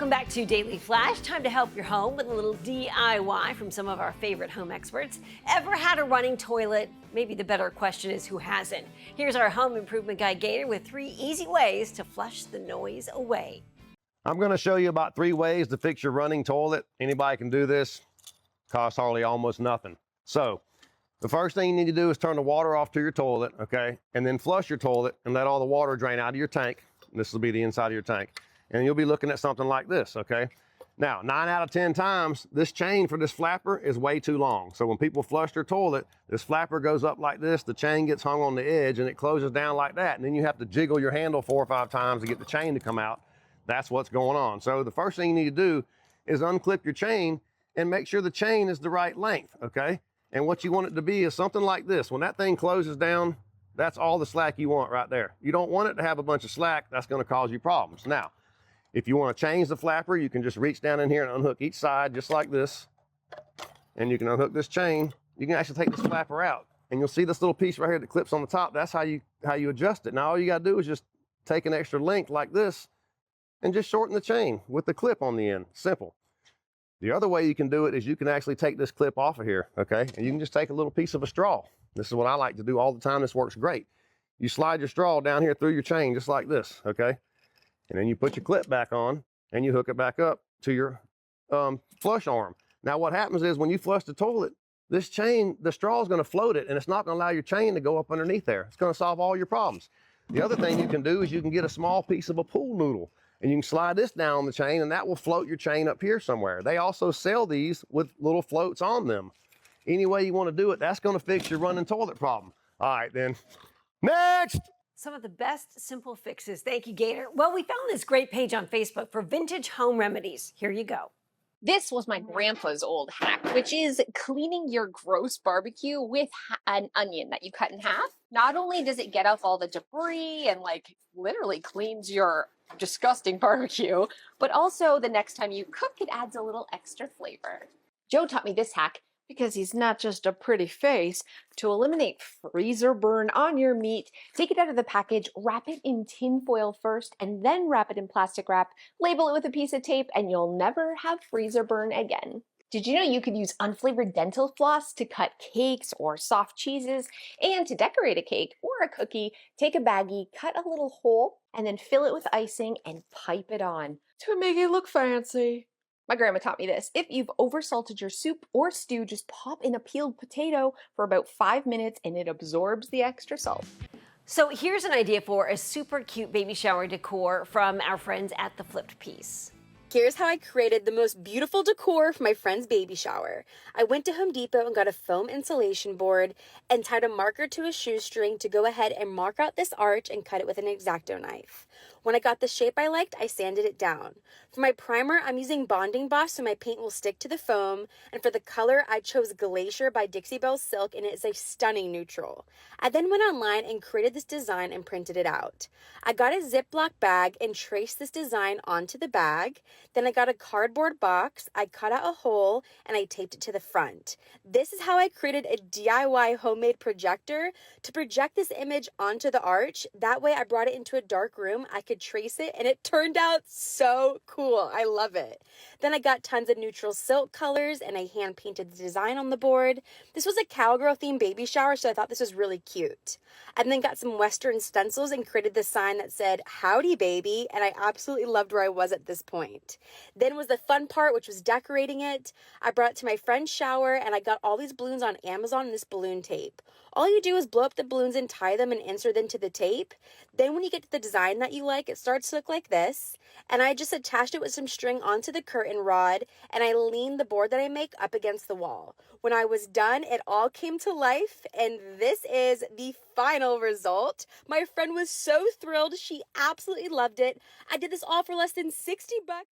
Welcome back to Daily Flash. Time to help your home with a little DIY from some of our favorite home experts. Ever had a running toilet? Maybe the better question is who hasn't. Here's our home improvement guy Gator with 3 easy ways to flush the noise away. I'm going to show you about 3 ways to fix your running toilet. Anybody can do this. Costs hardly almost nothing. So the first thing you need to do is turn the water off to your toilet, okay? And then flush your toilet and let all the water drain out of your tank. This will be the inside of your tank. And you'll be looking at something like this, okay? Now, 9 out of 10 times, this chain for this flapper is way too long. So when people flush their toilet, this flapper goes up like this, the chain gets hung on the edge, and it closes down like that. And then you have to jiggle your handle 4 or 5 times to get the chain to come out. That's what's going on. So the first thing you need to do is unclip your chain and make sure the chain is the right length, okay? And what you want it to be is something like this. When that thing closes down, that's all the slack you want right there. You don't want it to have a bunch of slack. That's going to cause you problems. Now, if you want to change the flapper, you can just reach down in here and unhook each side just like this. And you can unhook this chain. You can actually take this flapper out. And you'll see this little piece right here that clips on the top. That's how you adjust it. Now all you got to do is just take an extra length like this and just shorten the chain with the clip on the end. Simple. The other way you can do it is you can actually take this clip off of here, okay? And you can just take a little piece of a straw. This is what I like to do all the time. This works great. You slide your straw down here through your chain just like this, okay? And then you put your clip back on and you hook it back up to your flush arm. Now what happens is when you flush the toilet, this chain, the straw is going to float it and it's not going to allow your chain to go up underneath there. It's going to solve all your problems. The other thing you can do is you can get a small piece of a pool noodle and you can slide this down on the chain and that will float your chain up here somewhere. They also sell these with little floats on them. Any way you want to do it, that's going to fix your running toilet problem. All right, then. Next! Some of the best simple fixes. Thank you, Gator. Well, we found this great page on Facebook for vintage home remedies. Here you go. This was my grandpa's old hack, which is cleaning your gross barbecue with an onion that you cut in half. Not only does it get off all the debris and literally cleans your disgusting barbecue, but also the next time you cook, it adds a little extra flavor. Joe taught me this hack because he's not just a pretty face. To eliminate freezer burn on your meat, take it out of the package, wrap it in tin foil first, and then wrap it in plastic wrap, label it with a piece of tape, and you'll never have freezer burn again. Did you know you could use unflavored dental floss to cut cakes or soft cheeses? And to decorate a cake or a cookie, take a baggie, cut a little hole, and then fill it with icing and pipe it on to make it look fancy. My grandma taught me this. If you've oversalted your soup or stew, just pop in a peeled potato for about 5 minutes and it absorbs the extra salt. So here's an idea for a super cute baby shower decor from our friends at The Flipped Piece. Here's how I created the most beautiful decor for my friend's baby shower. I went to Home Depot and got a foam insulation board and tied a marker to a shoestring to go ahead and mark out this arch and cut it with an X-Acto knife. When I got the shape I liked, I sanded it down. For my primer, I'm using Bonding Boss so my paint will stick to the foam. And for the color, I chose Glacier by Dixie Belle Silk, and it is a stunning neutral. I then went online and created this design and printed it out. I got a Ziploc bag and traced this design onto the bag. Then I got a cardboard box, I cut out a hole, and I taped it to the front. This is how I created a DIY homemade projector to project this image onto the arch. That way I brought it into a dark room, I could trace it, and it turned out so cool. I love it. Then I got tons of neutral silk colors, and I hand painted the design on the board. This was a cowgirl themed baby shower, so I thought this was really cute. I then got some Western stencils and created the sign that said, "Howdy, baby," and I absolutely loved where I was at this point. Then was the fun part, which was decorating it. I brought it to my friend's shower, and I got all these balloons on Amazon and this balloon tape. All you do is blow up the balloons and tie them and insert them to the tape. Then when you get to the design that you like, it starts to look like this. And I just attached it with some string onto the curtain rod, and I leaned the board that I make up against the wall. When I was done, it all came to life, and this is the final result. My friend was so thrilled. She absolutely loved it. I did this all for less than $60.